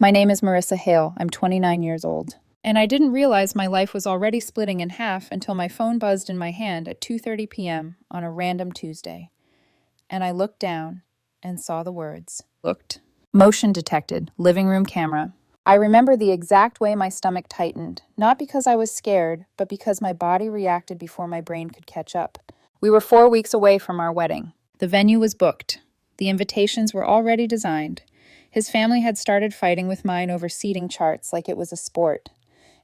My name is Marissa Hale. I'm 29 years old. And I didn't realize my life was already splitting in half until my phone buzzed in my hand at 2:30 p.m. on a random Tuesday. And I looked down and saw the words. Looked. Motion detected. Living room camera. I remember the exact way my stomach tightened, not because I was scared, but because my body reacted before my brain could catch up. We were 4 weeks away from our wedding. The venue was booked. The invitations were already designed. His family had started fighting with mine over seating charts like it was a sport.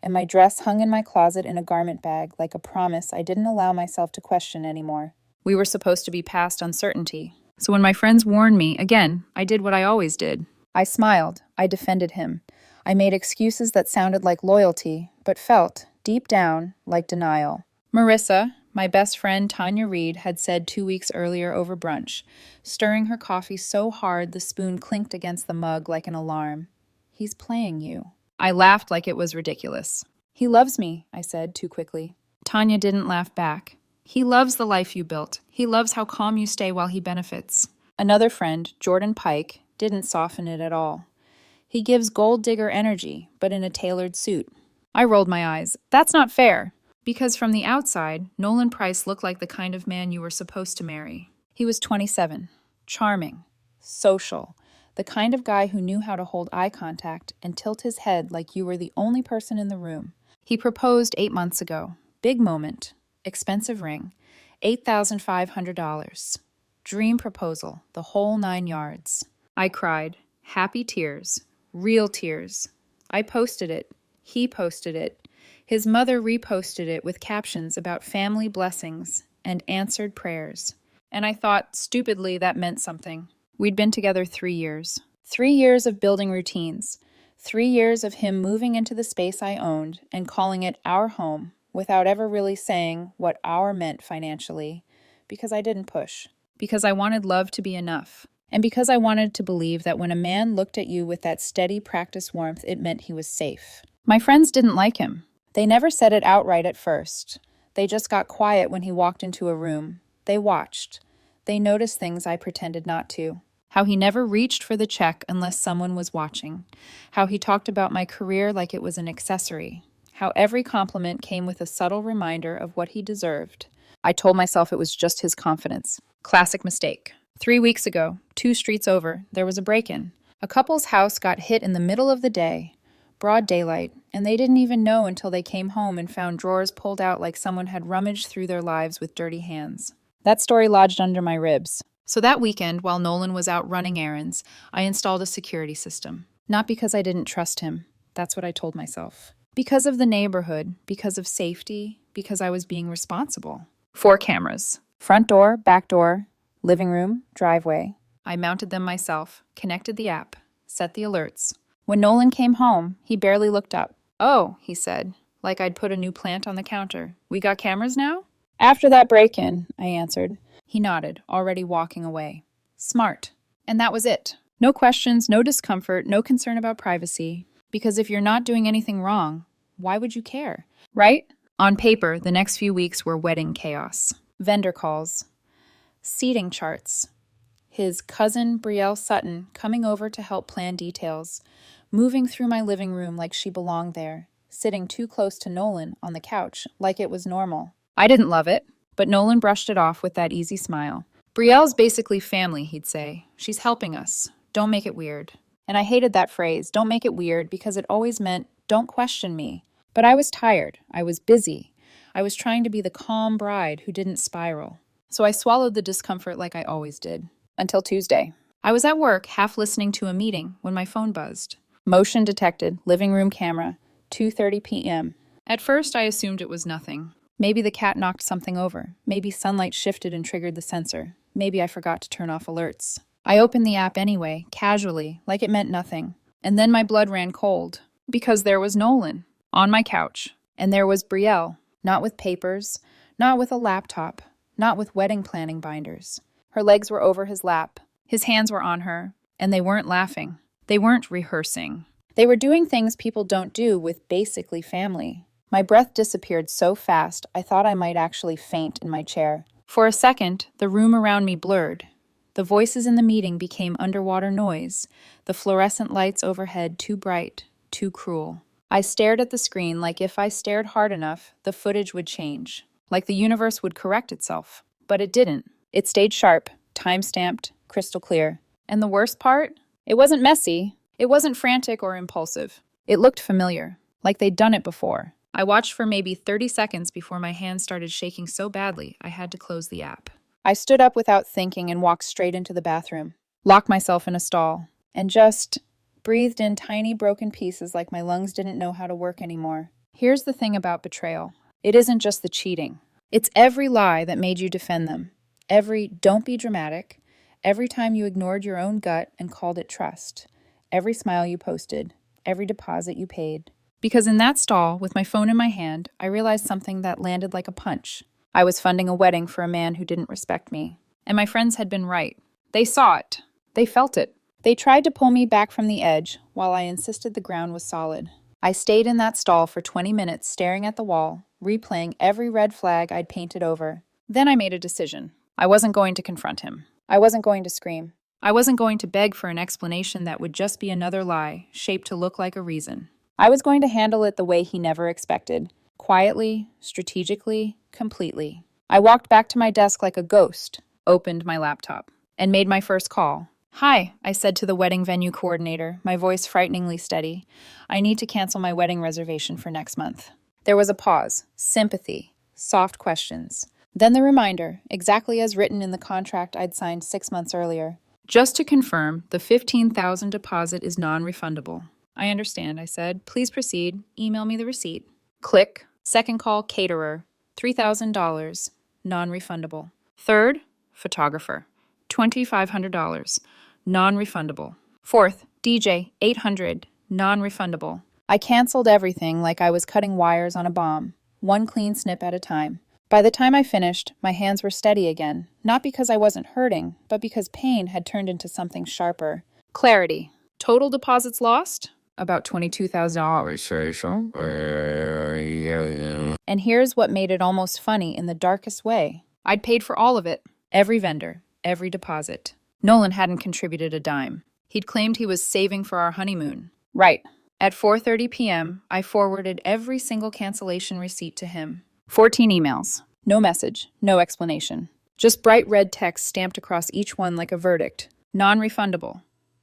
And my dress hung in my closet in a garment bag like a promise I didn't allow myself to question anymore. We were supposed to be past uncertainty. So when my friends warned me, again, I did what I always did. I smiled. I defended him. I made excuses that sounded like loyalty, but felt, deep down, like denial. Marissa, my best friend Tanya Reed, had said 2 weeks earlier over brunch, stirring her coffee so hard the spoon clinked against the mug like an alarm. He's playing you. I laughed like it was ridiculous. He loves me, I said too quickly. Tanya didn't laugh back. He loves the life you built. He loves how calm you stay while he benefits. Another friend, Jordan Pike, didn't soften it at all. He gives gold digger energy, but in a tailored suit. I rolled my eyes. That's not fair. Because from the outside, Nolan Price looked like the kind of man you were supposed to marry. He was 27, charming, social, the kind of guy who knew how to hold eye contact and tilt his head like you were the only person in the room. He proposed 8 months ago. Big moment. Expensive ring. $8,500. Dream proposal, the whole 9 yards. I cried. Happy tears. Real tears. I posted it. He posted it. His mother reposted it with captions about family blessings and answered prayers. And I thought, stupidly, that meant something. We'd been together 3 years. 3 years of building routines. 3 years of him moving into the space I owned and calling it our home without ever really saying what our meant financially, because I didn't push. Because I wanted love to be enough. And because I wanted to believe that when a man looked at you with that steady practice warmth, it meant he was safe. My friends didn't like him. They never said it outright at first. They just got quiet when he walked into a room. They watched. They noticed things I pretended not to. How he never reached for the check unless someone was watching. How he talked about my career like it was an accessory. How every compliment came with a subtle reminder of what he deserved. I told myself it was just his confidence. Classic mistake. 3 weeks ago, 2 streets over, there was a break-in. A couple's house got hit in the middle of the day. Broad daylight, and they didn't even know until they came home and found drawers pulled out like someone had rummaged through their lives with dirty hands. That story lodged under my ribs. So that weekend, while Nolan was out running errands, I installed a security system. Not because I didn't trust him. That's what I told myself. Because of the neighborhood, because of safety, because I was being responsible. 4 cameras. Front door, back door, living room, driveway. I mounted them myself, connected the app, set the alerts. When Nolan came home, he barely looked up. "Oh," he said, like I'd put a new plant on the counter. "We got cameras now?" "After that break-in," I answered. He nodded, already walking away. Smart. And that was it. No questions, no discomfort, no concern about privacy. Because if you're not doing anything wrong, why would you care? Right? On paper, the next few weeks were wedding chaos. Vendor calls. Seating charts. His cousin, Brielle Sutton, coming over to help plan details. Moving through my living room like she belonged there. Sitting too close to Nolan on the couch like it was normal. I didn't love it, but Nolan brushed it off with that easy smile. "Brielle's basically family," he'd say. "She's helping us. Don't make it weird." And I hated that phrase, "don't make it weird," because it always meant, don't question me. But I was tired. I was busy. I was trying to be the calm bride who didn't spiral. So I swallowed the discomfort like I always did. Until Tuesday. I was at work, half listening to a meeting, when my phone buzzed. Motion detected, living room camera, 2:30 p.m. At first, I assumed it was nothing. Maybe the cat knocked something over. Maybe sunlight shifted and triggered the sensor. Maybe I forgot to turn off alerts. I opened the app anyway, casually, like it meant nothing. And then my blood ran cold. Because there was Nolan, on my couch. And there was Brielle, not with papers, not with a laptop, not with wedding planning binders. Her legs were over his lap. His hands were on her, and they weren't laughing. They weren't rehearsing. They were doing things people don't do with basically family. My breath disappeared so fast, I thought I might actually faint in my chair. For a second, the room around me blurred. The voices in the meeting became underwater noise, the fluorescent lights overhead too bright, too cruel. I stared at the screen like if I stared hard enough, the footage would change, like the universe would correct itself. But it didn't. It stayed sharp, time-stamped, crystal clear. And the worst part? It wasn't messy. It wasn't frantic or impulsive. It looked familiar, like they'd done it before. I watched for maybe 30 seconds before my hands started shaking so badly I had to close the app. I stood up without thinking and walked straight into the bathroom, locked myself in a stall, and just breathed in tiny broken pieces like my lungs didn't know how to work anymore. Here's the thing about betrayal. It isn't just the cheating. It's every lie that made you defend them. Every don't be dramatic. Every time you ignored your own gut and called it trust. Every smile you posted. Every deposit you paid. Because in that stall, with my phone in my hand, I realized something that landed like a punch. I was funding a wedding for a man who didn't respect me. And my friends had been right. They saw it. They felt it. They tried to pull me back from the edge while I insisted the ground was solid. I stayed in that stall for 20 minutes staring at the wall, replaying every red flag I'd painted over. Then I made a decision. I wasn't going to confront him. I wasn't going to scream. I wasn't going to beg for an explanation that would just be another lie, shaped to look like a reason. I was going to handle it the way he never expected. Quietly, strategically, completely. I walked back to my desk like a ghost, opened my laptop, and made my first call. "Hi," I said to the wedding venue coordinator, my voice frighteningly steady. "I need to cancel my wedding reservation for next month." There was a pause, sympathy, soft questions. Then the reminder, exactly as written in the contract I'd signed 6 months earlier. "Just to confirm, the $15,000 deposit is non-refundable." "I understand," I said. "Please proceed. Email me the receipt." Click. Second call, caterer. $3,000. Non-refundable. Third, photographer. $2,500. Non-refundable. Fourth, DJ. $800. Non-refundable. I canceled everything like I was cutting wires on a bomb, one clean snip at a time. By the time I finished, my hands were steady again, not because I wasn't hurting, but because pain had turned into something sharper. Clarity. Total deposits lost? About $22,000. And here's what made it almost funny in the darkest way. I'd paid for all of it. Every vendor, every deposit. Nolan hadn't contributed a dime. He'd claimed he was saving for our honeymoon. Right. At 4:30 p.m., I forwarded every single cancellation receipt to him. 14 emails. No message, no explanation. Just bright red text stamped across each one like a verdict. Non-refundable.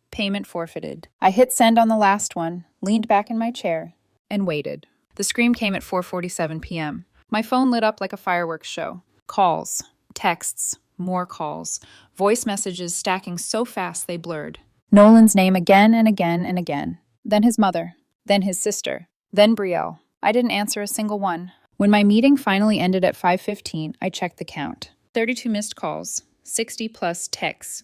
Payment forfeited. I hit send on the last one, leaned back in my chair, and waited. The scream came at 4:47 p.m. My phone lit up like a fireworks show. Calls, texts, more calls, voice messages stacking so fast they blurred. Nolan's name again and again and again. Then his mother. Then his sister. Then Brielle. I didn't answer a single one. When my meeting finally ended at 5:15, I checked the count. 32 missed calls, 60 plus texts.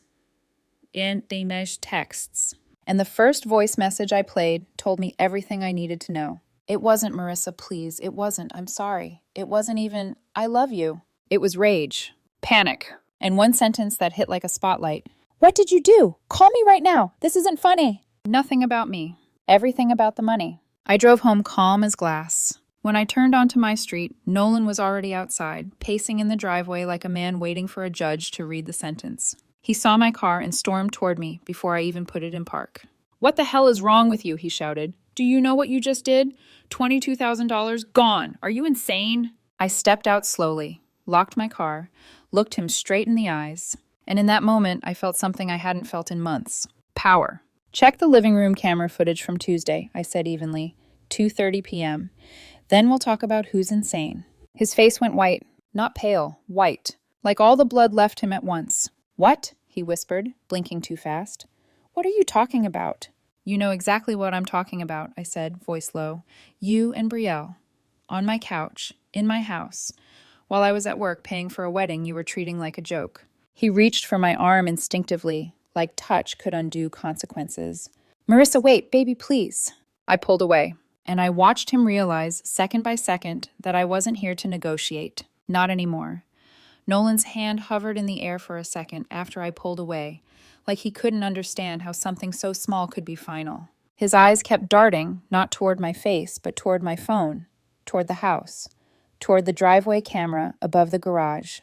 And they meshed texts. And the first voice message I played told me everything I needed to know. It wasn't, "Marissa, please. It wasn't, "I'm sorry." It wasn't even, "I love you." It was rage, panic, and one sentence that hit like a spotlight. "What did you do? Call me right now. This isn't funny." Nothing about me. Everything about the money. I drove home calm as glass. When I turned onto my street, Nolan was already outside, pacing in the driveway like a man waiting for a judge to read the sentence. He saw my car and stormed toward me before I even put it in park. "What the hell is wrong with you?" he shouted. "Do you know what you just did? $22,000 gone. Are you insane?" I stepped out slowly, locked my car, looked him straight in the eyes, and in that moment I felt something I hadn't felt in months. Power. "Check the living room camera footage from Tuesday," I said evenly. 2:30 p.m. "Then we'll talk about who's insane." His face went white, not pale, white, like all the blood left him at once. "What?" he whispered, blinking too fast. "What are you talking about?" "You know exactly what I'm talking about," I said, voice low. "You and Brielle. On my couch, in my house. While I was at work paying for a wedding you were treating like a joke." He reached for my arm instinctively, like touch could undo consequences. "Marissa, wait, baby, please." I pulled away, and I watched him realize, second by second, that I wasn't here to negotiate. Not anymore. Nolan's hand hovered in the air for a second after I pulled away, like he couldn't understand how something so small could be final. His eyes kept darting, not toward my face, but toward my phone, toward the house, toward the driveway camera above the garage,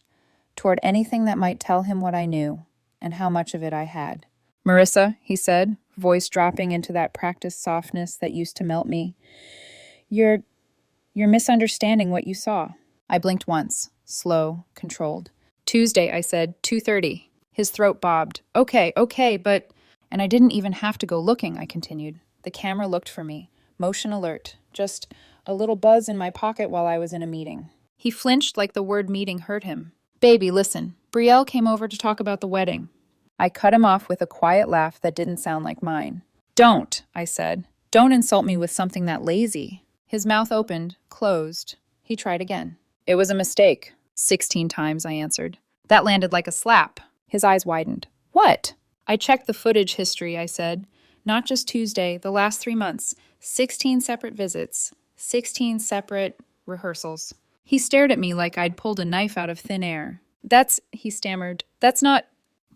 toward anything that might tell him what I knew. and how much of it I had. "Marissa," he said, voice dropping into that practiced softness that used to melt me, You're misunderstanding what you saw." I blinked once, slow, controlled. "Tuesday," I said, 2:30. His throat bobbed. Okay, but..." "And I didn't even have to go looking," I continued. The camera looked for me, motion alert, just a little buzz in my pocket while I was in a meeting. He flinched like the word meeting hurt him. "Baby, listen. Brielle came over to talk about the wedding." I cut him off with a quiet laugh that didn't sound like mine. "Don't," I said. "Don't insult me with something that lazy." His mouth opened, closed. He tried again. "It was a mistake." 16 times, I answered. That landed like a slap. His eyes widened. "What?" "I checked the footage history," I said. "Not just Tuesday, the last 3 months. 16 separate visits. 16 separate rehearsals." He stared at me like I'd pulled a knife out of thin air. He stammered. "That's not..."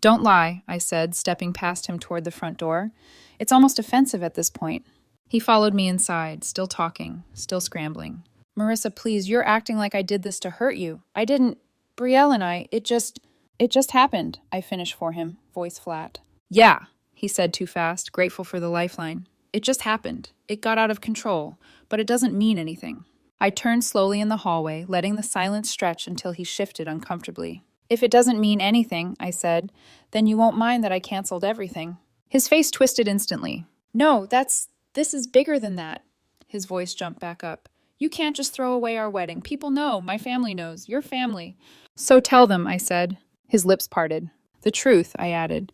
"Don't lie," I said, stepping past him toward the front door. "It's almost offensive at this point." He followed me inside, still talking, still scrambling. "Marissa, please, you're acting like I did this to hurt you. I didn't... Brielle and I, it just happened," I finished for him, voice flat. "Yeah," he said too fast, grateful for the lifeline. "It just happened. It got out of control, but it doesn't mean anything." I turned slowly in the hallway, letting the silence stretch until he shifted uncomfortably. "If it doesn't mean anything," I said, "then you won't mind that I canceled everything." His face twisted instantly. "No, this is bigger than that." His voice jumped back up. "You can't just throw away our wedding. People know. My family knows. Your family." "So tell them," I said. His lips parted. "The truth," I added.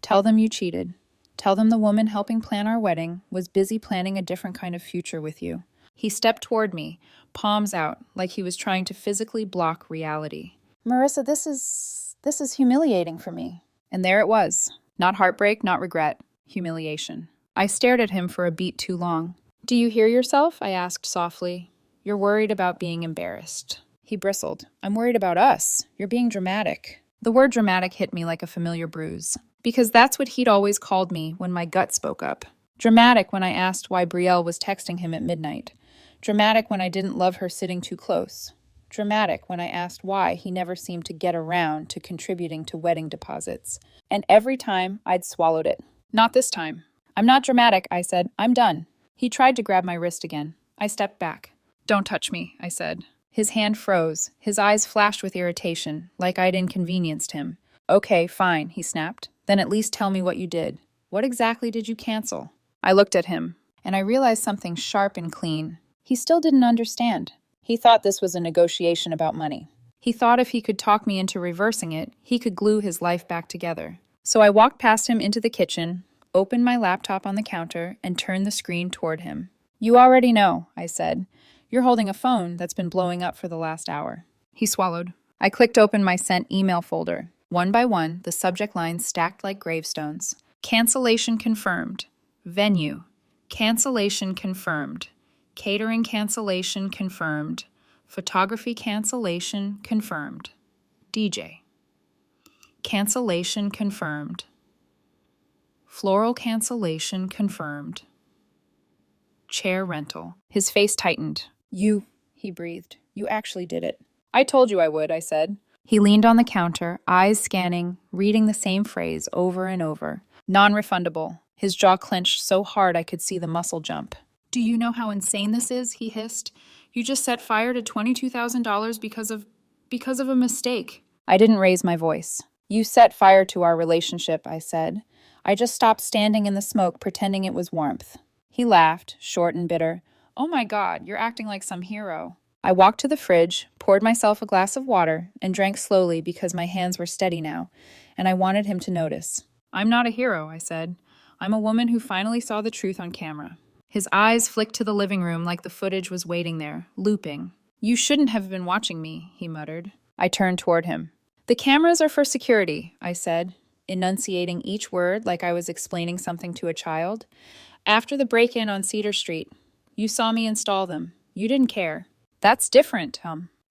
"Tell them you cheated. Tell them the woman helping plan our wedding was busy planning a different kind of future with you." He stepped toward me, palms out, like he was trying to physically block reality. "Marissa, this is humiliating for me." And there it was. Not heartbreak, not regret. Humiliation. I stared at him for a beat too long. "Do you hear yourself?" I asked softly. "You're worried about being embarrassed." He bristled. "I'm worried about us. You're being dramatic." The word dramatic hit me like a familiar bruise. Because that's what he'd always called me when my gut spoke up. Dramatic when I asked why Brielle was texting him at midnight. Dramatic when I didn't love her sitting too close. Dramatic when I asked why he never seemed to get around to contributing to wedding deposits. And every time, I'd swallowed it. "Not this time." "I'm not dramatic," I said. "I'm done." He tried to grab my wrist again. I stepped back. "Don't touch me," I said. His hand froze. His eyes flashed with irritation, like I'd inconvenienced him. "Okay, fine," he snapped. "Then at least tell me what you did. What exactly did you cancel?" I looked at him, and I realized something sharp and clean. He still didn't understand. He thought this was a negotiation about money. He thought if he could talk me into reversing it, he could glue his life back together. So I walked past him into the kitchen, opened my laptop on the counter, and turned the screen toward him. "You already know," I said. "You're holding a phone that's been blowing up for the last hour." He swallowed. I clicked open my sent email folder. One by one, the subject lines stacked like gravestones. Cancellation confirmed. Venue. Cancellation confirmed. Catering cancellation confirmed. Photography cancellation confirmed. DJ. Cancellation confirmed. Floral cancellation confirmed. Chair rental. His face tightened. He breathed. "You actually did it." "I told you I would," I said. He leaned on the counter, eyes scanning, reading the same phrase over and over. Non-refundable. His jaw clenched so hard I could see the muscle jump. "Do you know how insane this is?" he hissed. "You just set fire to $22,000 because of a mistake." I didn't raise my voice. "You set fire to our relationship," I said. "I just stopped standing in the smoke pretending it was warmth." He laughed, short and bitter. "Oh my God, you're acting like some hero." I walked to the fridge, poured myself a glass of water, and drank slowly because my hands were steady now, and I wanted him to notice. "I'm not a hero," I said. "I'm a woman who finally saw the truth on camera." His eyes flicked to the living room like the footage was waiting there, looping. "You shouldn't have been watching me," he muttered. I turned toward him. "The cameras are for security," I said, enunciating each word like I was explaining something to a child. "After the break-in on Cedar Street, you saw me install them. You didn't care." "That's different,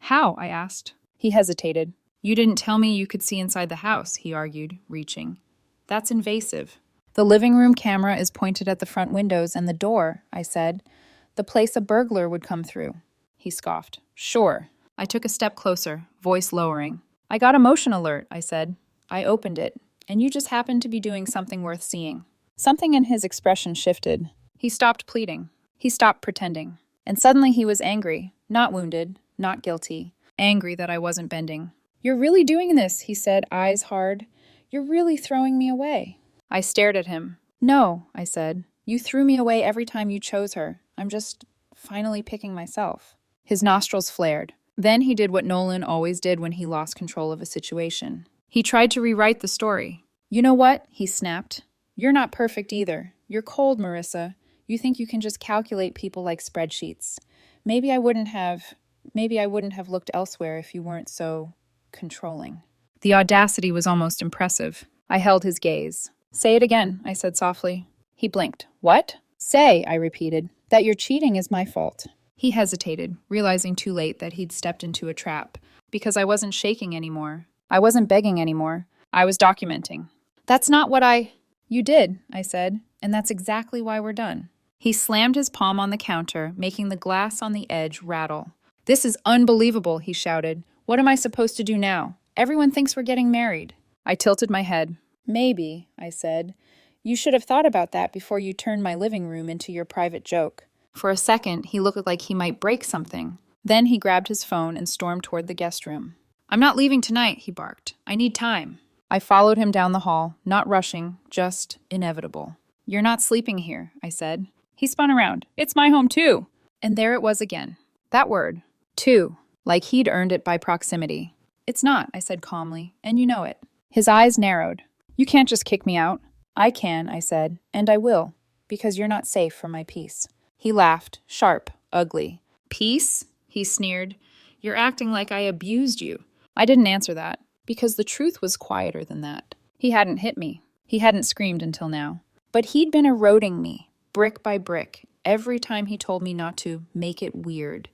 How?" I asked. He hesitated. "You didn't tell me you could see inside the house," he argued, reaching. "That's invasive." "The living room camera is pointed at the front windows and the door," I said. "The place a burglar would come through." He scoffed. "Sure." I took a step closer, voice lowering. "I got a motion alert," I said. I opened it. and you just happened to be doing something worth seeing." Something in his expression shifted. He stopped pleading. He stopped pretending. And suddenly he was angry, not wounded, not guilty, angry that I wasn't bending. "You're really doing this," he said, eyes hard. "You're really throwing me away." I stared at him. "No," I said. "You threw me away every time you chose her. I'm just finally picking myself." His nostrils flared. Then he did what Nolan always did when he lost control of a situation. He tried to rewrite the story. "You know what?" he snapped. "You're not perfect either. You're cold, Marissa. You think you can just calculate people like spreadsheets. Maybe I wouldn't have looked elsewhere if you weren't so controlling." The audacity was almost impressive. I held his gaze. "Say it again," I said softly. He blinked. "What?" "Say," I repeated, "that your cheating is my fault." He hesitated, realizing too late that he'd stepped into a trap. Because I wasn't shaking anymore. I wasn't begging anymore. I was documenting. "That's not what You did," I said, "and that's exactly why we're done." He slammed his palm on the counter, making the glass on the edge rattle. "This is unbelievable," he shouted. "What am I supposed to do now? Everyone thinks we're getting married." I tilted my head. "Maybe," I said. "You should have thought about that before you turned my living room into your private joke." For a second, he looked like he might break something. Then he grabbed his phone and stormed toward the guest room. "I'm not leaving tonight," he barked. "I need time." I followed him down the hall, not rushing, just inevitable. "You're not sleeping here," I said. He spun around. "It's my home too." And there it was again. That word. Too. Like he'd earned it by proximity. "It's not," I said calmly, "and you know it." His eyes narrowed. "You can't just kick me out." "I can," I said, "and I will, because you're not safe for my peace." He laughed, sharp, ugly. "Peace?" he sneered. "You're acting like I abused you." I didn't answer that, because the truth was quieter than that. He hadn't hit me. He hadn't screamed until now. But he'd been eroding me, brick by brick, every time he told me not to make it weird,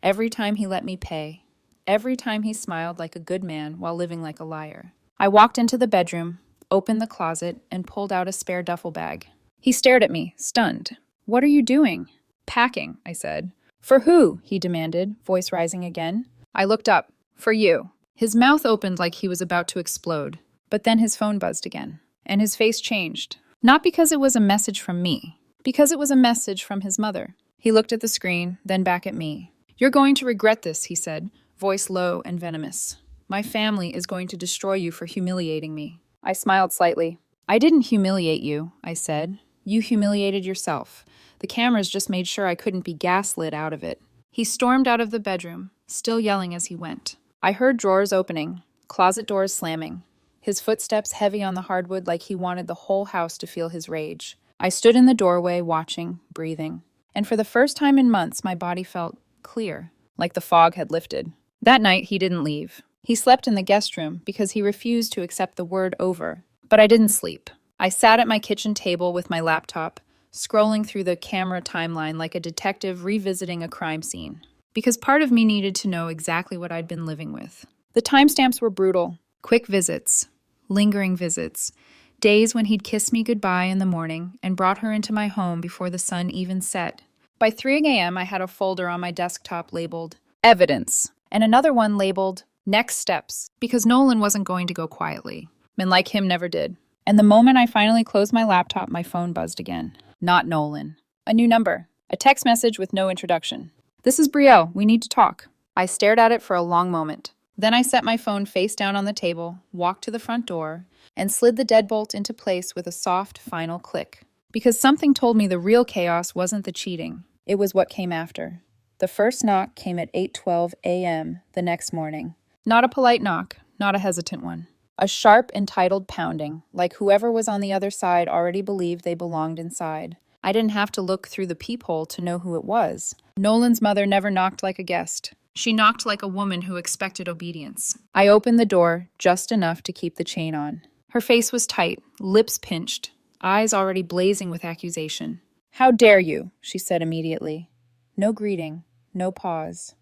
every time he let me pay, every time he smiled like a good man while living like a liar. I walked into the bedroom, opened the closet, and pulled out a spare duffel bag. He stared at me, stunned. "What are you doing?" "Packing," I said. "For who?" he demanded, voice rising again. I looked up. "For you." His mouth opened like he was about to explode, but then his phone buzzed again, and his face changed. Not because it was a message from me, because it was a message from his mother. He looked at the screen, then back at me. "You're going to regret this," he said, voice low and venomous. "My family is going to destroy you for humiliating me." I smiled slightly. "I didn't humiliate you," I said. "You humiliated yourself. The cameras just made sure I couldn't be gaslit out of it." He stormed out of the bedroom, still yelling as he went. I heard drawers opening, closet doors slamming, his footsteps heavy on the hardwood like he wanted the whole house to feel his rage. I stood in the doorway, watching, breathing. And for the first time in months, my body felt clear, like the fog had lifted. That night, he didn't leave. He slept in the guest room because he refused to accept the word over. But I didn't sleep. I sat at my kitchen table with my laptop, scrolling through the camera timeline like a detective revisiting a crime scene. Because part of me needed to know exactly what I'd been living with. The timestamps were brutal. Quick visits, lingering visits, days when he'd kissed me goodbye in the morning and brought her into my home before the sun even set. By 3 a.m., I had a folder on my desktop labeled Evidence, and another one labeled Next Steps, because Nolan wasn't going to go quietly, and like him never did. And the moment I finally closed my laptop, my phone buzzed again. Not Nolan. A new number. A text message with no introduction. "This is Brielle. We need to talk." I stared at it for a long moment. Then I set my phone face down on the table, walked to the front door, and slid the deadbolt into place with a soft, final click. Because something told me the real chaos wasn't the cheating. It was what came after. The first knock came at 8:12 a.m. the next morning. Not a polite knock, not a hesitant one. A sharp, entitled pounding, like whoever was on the other side already believed they belonged inside. I didn't have to look through the peephole to know who it was. Nolan's mother never knocked like a guest. She knocked like a woman who expected obedience. I opened the door just enough to keep the chain on. Her face was tight, lips pinched, eyes already blazing with accusation. "How dare you?" she said immediately. No greeting, no pause.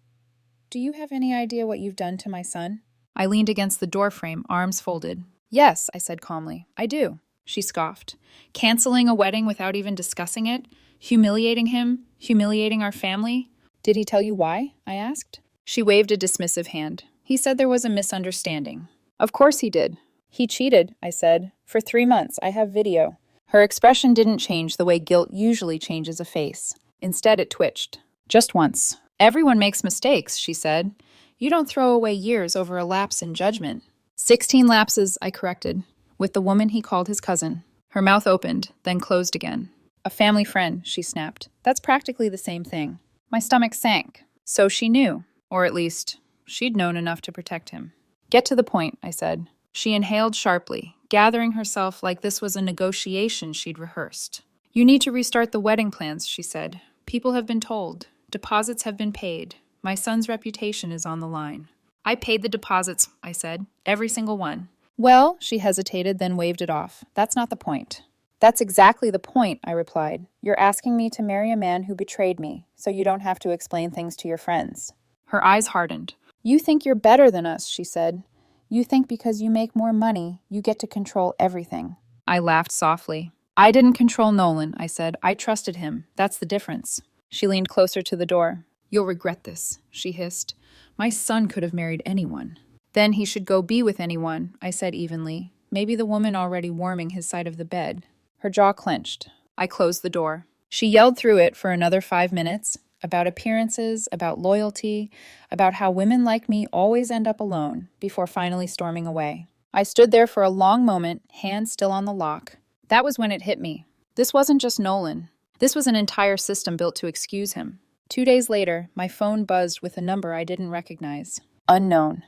"Do you have any idea what you've done to my son?" I leaned against the doorframe, arms folded. "Yes," I said calmly, "I do." She scoffed. "Canceling a wedding without even discussing it? Humiliating him? Humiliating our family?" "Did he tell you why?" I asked. She waved a dismissive hand. "He said there was a misunderstanding." "Of course he did. He cheated, I said. For 3 months, I have video. Her expression didn't change the way guilt usually changes a face. Instead, it twitched. Just once. Everyone makes mistakes, she said. You don't throw away years over a lapse in judgment. 16 lapses, I corrected, with the woman he called his cousin. Her mouth opened, then closed again. A family friend, she snapped. That's practically the same thing. My stomach sank. So she knew, or at least, she'd known enough to protect him. Get to the point, I said. She inhaled sharply, gathering herself like this was a negotiation she'd rehearsed. You need to restart the wedding plans, she said. People have been told. Deposits have been paid. My son's reputation is on the line. I paid the deposits, I said. Every single one. Well, she hesitated, then waved it off. That's not the point. That's exactly the point, I replied. You're asking me to marry a man who betrayed me, so you don't have to explain things to your friends. Her eyes hardened. You think you're better than us, she said. You think because you make more money, you get to control everything. I laughed softly. I didn't control Nolan, I said. I trusted him. That's the difference. She leaned closer to the door. You'll regret this, she hissed. My son could have married anyone. Then he should go be with anyone, I said evenly. Maybe the woman already warming his side of the bed. Her jaw clenched. I closed the door. She yelled through it for another 5 minutes, about appearances, about loyalty, about how women like me always end up alone, before finally storming away. I stood there for a long moment, hands still on the lock. That was when it hit me. This wasn't just Nolan. This was an entire system built to excuse him. 2 days later, my phone buzzed with a number I didn't recognize. Unknown.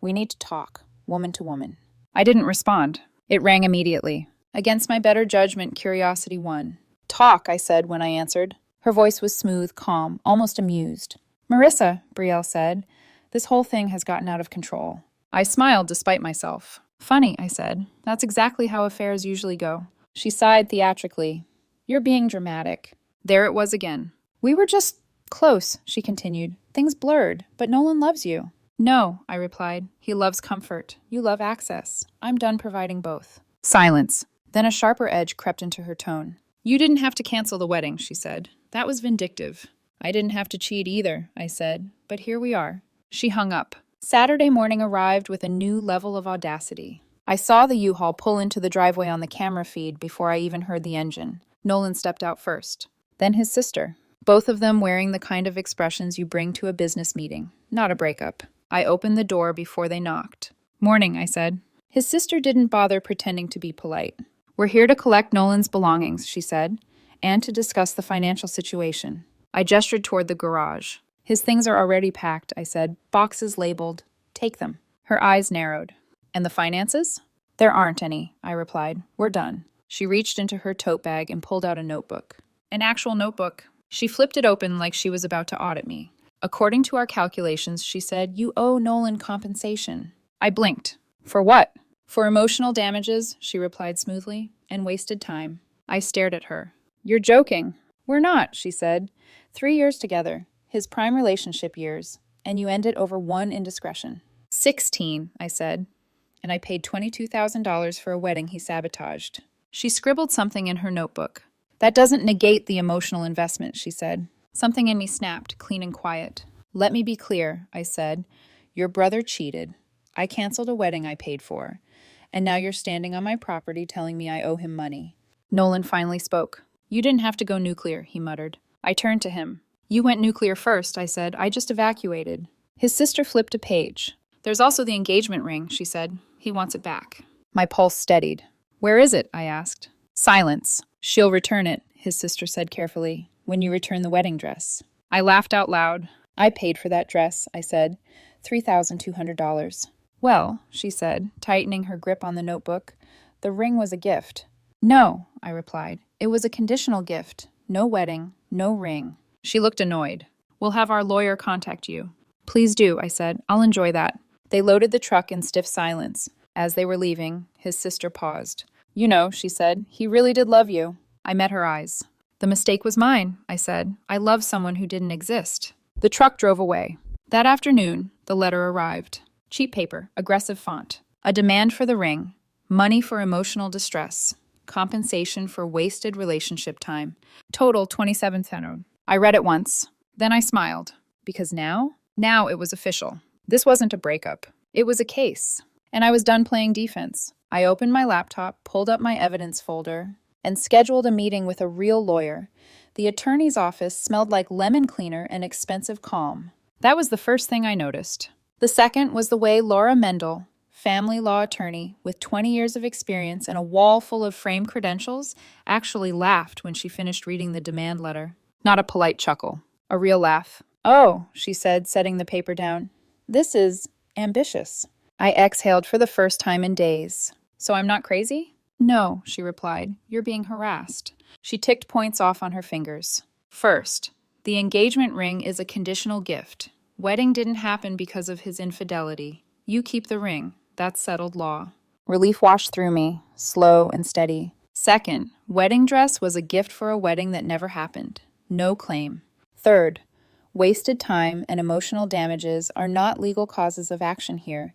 We need to talk, woman to woman. I didn't respond. It rang immediately. Against my better judgment, curiosity won. Talk, I said when I answered. Her voice was smooth, calm, almost amused. Marissa, Brielle said, this whole thing has gotten out of control. I smiled despite myself. Funny, I said. That's exactly how affairs usually go. She sighed theatrically. You're being dramatic. There it was again. We were just close, she continued. Things blurred, but Nolan loves you. No, I replied. He loves comfort. You love access. I'm done providing both. Silence. Then a sharper edge crept into her tone. You didn't have to cancel the wedding, she said. That was vindictive. I didn't have to cheat either, I said. But here we are. She hung up. Saturday morning arrived with a new level of audacity. I saw the U-Haul pull into the driveway on the camera feed before I even heard the engine. Nolan stepped out first. Then his sister. Both of them wearing the kind of expressions you bring to a business meeting. Not a breakup. I opened the door before they knocked. Morning, I said. His sister didn't bother pretending to be polite. We're here to collect Nolan's belongings, she said, and to discuss the financial situation. I gestured toward the garage. His things are already packed, I said. Boxes labeled. Take them. Her eyes narrowed. And the finances? There aren't any, I replied. We're done. She reached into her tote bag and pulled out a notebook. An actual notebook. She flipped it open like she was about to audit me. According to our calculations, she said, you owe Nolan compensation. I blinked. For what? For emotional damages, she replied smoothly, and wasted time. I stared at her. You're joking. We're not, she said. 3 years together, his prime relationship years, and you end it over one indiscretion. 16, I said, and I paid $22,000 for a wedding he sabotaged. She scribbled something in her notebook. That doesn't negate the emotional investment, she said. Something in me snapped, clean and quiet. Let me be clear, I said. Your brother cheated. I canceled a wedding I paid for. And now you're standing on my property telling me I owe him money. Nolan finally spoke. You didn't have to go nuclear, he muttered. I turned to him. You went nuclear first, I said. I just evacuated. His sister flipped a page. There's also the engagement ring, she said. He wants it back. My pulse steadied. Where is it? I asked. Silence. She'll return it, his sister said carefully, when you return the wedding dress. I laughed out loud. I paid for that dress, I said. $3,200. Well, she said, tightening her grip on the notebook, the ring was a gift. No, I replied. It was a conditional gift. No wedding, no ring. She looked annoyed. We'll have our lawyer contact you. Please do, I said. I'll enjoy that. They loaded the truck in stiff silence. As they were leaving, his sister paused. You know, she said, he really did love you. I met her eyes. The mistake was mine, I said. I love someone who didn't exist. The truck drove away. That afternoon, the letter arrived. Cheap paper, aggressive font. A demand for the ring. Money for emotional distress. Compensation for wasted relationship time. Total $27,000. I read it once. Then I smiled. Because now it was official. This wasn't a breakup. It was a case. And I was done playing defense. I opened my laptop, pulled up my evidence folder, and scheduled a meeting with a real lawyer. The attorney's office smelled like lemon cleaner and expensive calm. That was the first thing I noticed. The second was the way Laura Mendel, family law attorney with 20 years of experience and a wall full of framed credentials, actually laughed when she finished reading the demand letter. Not a polite chuckle, a real laugh. "Oh," she said, setting the paper down. "This is ambitious." I exhaled for the first time in days. "So I'm not crazy?" "No," she replied. "You're being harassed." She ticked points off on her fingers. First, the engagement ring is a conditional gift. Wedding didn't happen because of his infidelity. You keep the ring. That's settled law. Relief washed through me, slow and steady. Second, wedding dress was a gift for a wedding that never happened. No claim. Third, wasted time and emotional damages are not legal causes of action here.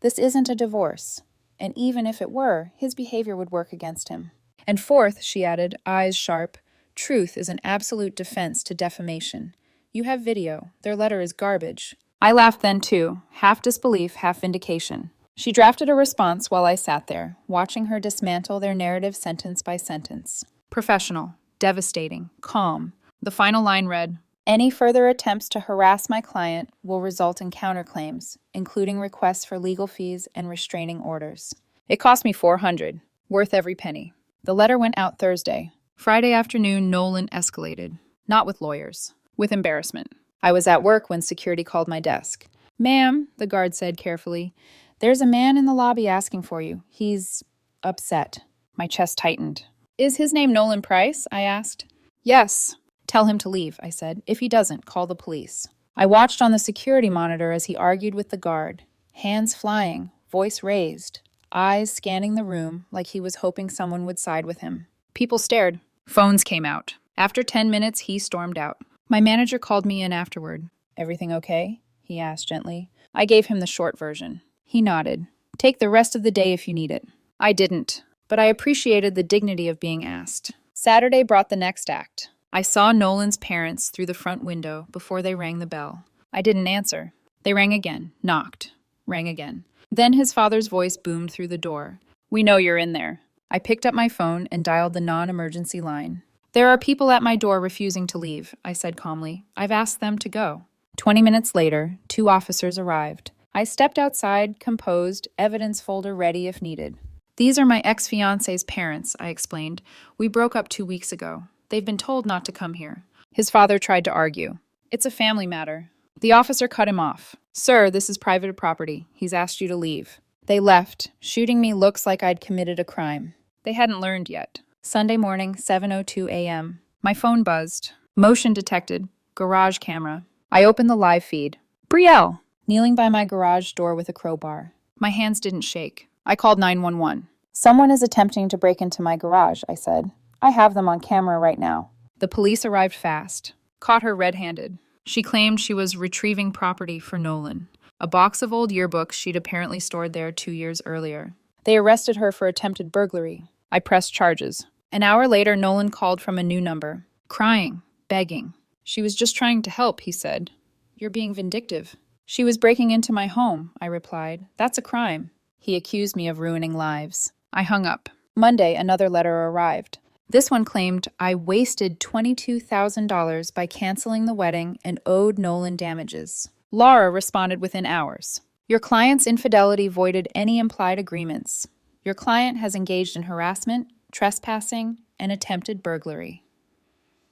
This isn't a divorce. And even if it were, his behavior would work against him. And fourth, she added, eyes sharp, truth is an absolute defense to defamation. You have video. Their letter is garbage. I laughed then too, half disbelief, half vindication. She drafted a response while I sat there, watching her dismantle their narrative sentence by sentence. Professional, devastating, calm. The final line read, "Any further attempts to harass my client will result in counterclaims, including requests for legal fees and restraining orders." It cost me $400, worth every penny. The letter went out Thursday. Friday afternoon, Nolan escalated. Not with lawyers, with embarrassment. I was at work when security called my desk. "Ma'am," the guard said carefully, "there's a man in the lobby asking for you. He's upset." My chest tightened. "Is his name Nolan Price?" I asked. "Yes." "Tell him to leave," I said. "If he doesn't, call the police." I watched on the security monitor as he argued with the guard, hands flying, voice raised, eyes scanning the room like he was hoping someone would side with him. People stared. Phones came out. After 10 minutes, he stormed out. My manager called me in afterward. "Everything okay?" he asked gently. I gave him the short version. He nodded. "Take the rest of the day if you need it." I didn't, but I appreciated the dignity of being asked. Saturday brought the next act. I saw Nolan's parents through the front window before they rang the bell. I didn't answer. They rang again, knocked, rang again. Then his father's voice boomed through the door. "We know you're in there." I picked up my phone and dialed the non-emergency line. "There are people at my door refusing to leave," I said calmly. "I've asked them to go." 20 minutes later, 2 officers arrived. I stepped outside, composed, evidence folder ready if needed. "These are my ex-fiancé's parents," I explained. "We broke up 2 weeks ago. They've been told not to come here." His father tried to argue. "It's a family matter." The officer cut him off. "Sir, this is private property. He's asked you to leave." They left, shooting me looks like I'd committed a crime. They hadn't learned yet. Sunday morning, 7:02 a.m. My phone buzzed. Motion detected. Garage camera. I opened the live feed. Brielle, kneeling by my garage door with a crowbar. My hands didn't shake. I called 911. "Someone is attempting to break into my garage," I said. "I have them on camera right now." The police arrived fast. Caught her red-handed. She claimed she was retrieving property for Nolan. A box of old yearbooks she'd apparently stored there 2 years earlier. They arrested her for attempted burglary. I pressed charges. An hour later, Nolan called from a new number. Crying, begging. "She was just trying to help," he said. "You're being vindictive." "She was breaking into my home," I replied. "That's a crime." He accused me of ruining lives. I hung up. Monday, another letter arrived. This one claimed I wasted $22,000 by canceling the wedding and owed Nolan damages. Laura responded within hours. "Your client's infidelity voided any implied agreements. Your client has engaged in harassment, trespassing, and attempted burglary.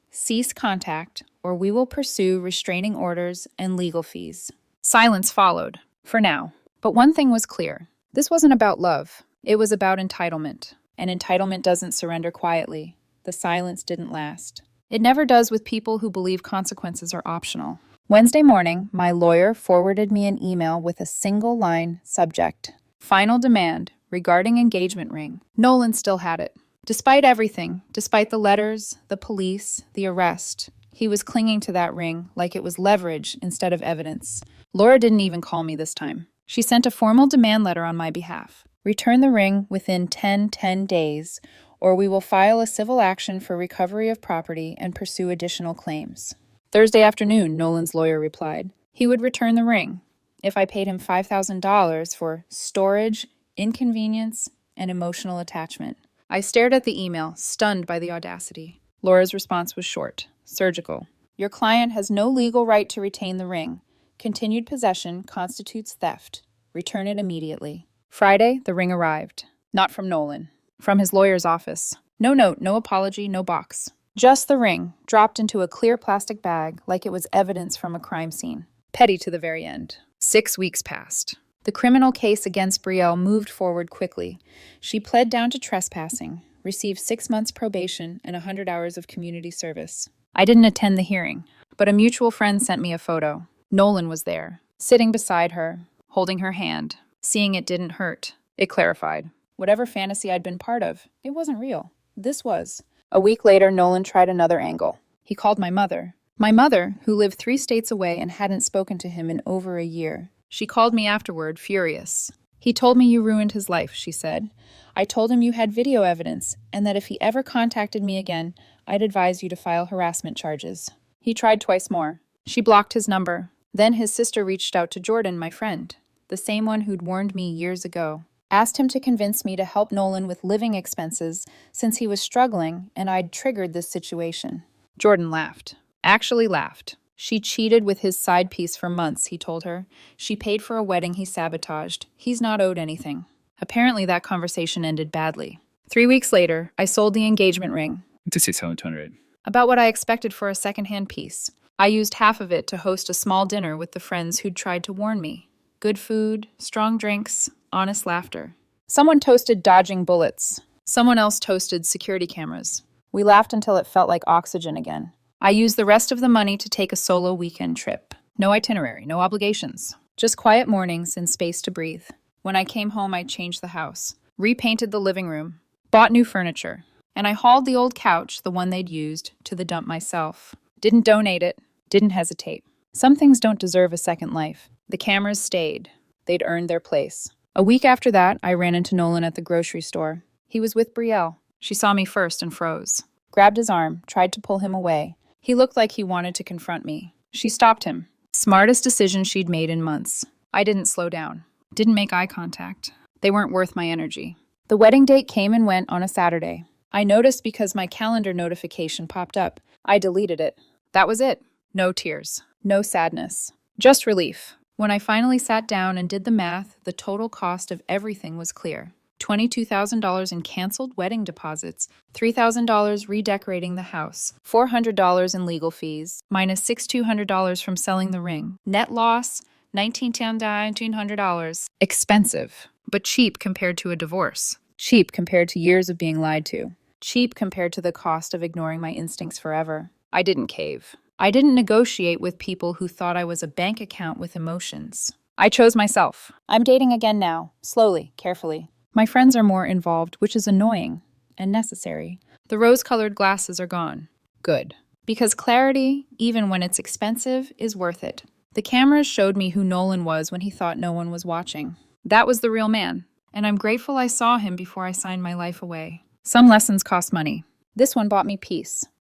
Cease contact, or we will pursue restraining orders and legal fees." Silence followed, for now. But one thing was clear. This wasn't about love. It was about entitlement. And entitlement doesn't surrender quietly. The silence didn't last. It never does with people who believe consequences are optional. Wednesday morning, my lawyer forwarded me an email with a single-line subject. Final demand regarding engagement ring. Nolan still had it. Despite everything, despite the letters, the police, the arrest, he was clinging to that ring like it was leverage instead of evidence. Laura didn't even call me this time. She sent a formal demand letter on my behalf. Return the ring within 10 days, or we will file a civil action for recovery of property and pursue additional claims. Thursday afternoon, Nolan's lawyer replied. He would return the ring. if I paid him $5,000 for storage, inconvenience, and emotional attachment. I stared at the email, stunned by the audacity. Laura's response was short, surgical. Your client has no legal right to retain the ring. Continued possession constitutes theft. Return it immediately. Friday, the ring arrived. Not from Nolan. From his lawyer's office. No note, no apology, no box. Just the ring, dropped into a clear plastic bag like it was evidence from a crime scene. Petty to the very end. 6 weeks passed. The criminal case against Brielle moved forward quickly. She pled down to trespassing, received 6 months probation and 100 hours of community service. I didn't attend the hearing, but a mutual friend sent me a photo. Nolan was there, sitting beside her, holding her hand. Seeing it didn't hurt. It clarified. Whatever fantasy I'd been part of, it wasn't real. This was. A week later, Nolan tried another angle. He called my mother. My mother, who lived 3 states away and hadn't spoken to him in over a year. She called me afterward, furious. He told me you ruined his life, she said. I told him you had video evidence, and that if he ever contacted me again, I'd advise you to file harassment charges. He tried twice more. She blocked his number. Then his sister reached out to Jordan, my friend, the same one who'd warned me years ago. Asked him to convince me to help Nolan with living expenses since he was struggling and I'd triggered this situation. Jordan laughed. Actually laughed. She cheated with his side piece for months, he told her. She paid for a wedding he sabotaged. He's not owed anything. Apparently that conversation ended badly. 3 weeks later, I sold the engagement ring. To 600. About what I expected for a secondhand piece. I used half of it to host a small dinner with the friends who'd tried to warn me. Good food, strong drinks, honest laughter. Someone toasted dodging bullets. Someone else toasted security cameras. We laughed until it felt like oxygen again. I used the rest of the money to take a solo weekend trip. No itinerary, no obligations. Just quiet mornings and space to breathe. When I came home, I changed the house. Repainted the living room. Bought new furniture. And I hauled the old couch, the one they'd used, to the dump myself. Didn't donate it. Didn't hesitate. Some things don't deserve a second life. The cameras stayed. They'd earned their place. A week after that, I ran into Nolan at the grocery store. He was with Brielle. She saw me first and froze. Grabbed his arm, tried to pull him away. He looked like he wanted to confront me. She stopped him. Smartest decision she'd made in months. I didn't slow down. Didn't make eye contact. They weren't worth my energy. The wedding date came and went on a Saturday. I noticed because my calendar notification popped up. I deleted it. That was it. No tears. No sadness. Just relief. When I finally sat down and did the math, the total cost of everything was clear. $22,000 in canceled wedding deposits, $3,000 redecorating the house, $400 in legal fees, minus $6,200 from selling the ring. Net loss, $19,200. Expensive, but cheap compared to a divorce. Cheap compared to years of being lied to. Cheap compared to the cost of ignoring my instincts forever. I didn't cave. I didn't negotiate with people who thought I was a bank account with emotions. I chose myself. I'm dating again now, slowly, carefully. My friends are more involved, which is annoying and necessary. The rose-colored glasses are gone. Good. Because clarity, even when it's expensive, is worth it. The cameras showed me who Nolan was when he thought no one was watching. That was the real man, and I'm grateful I saw him before I signed my life away. Some lessons cost money. This one bought me peace.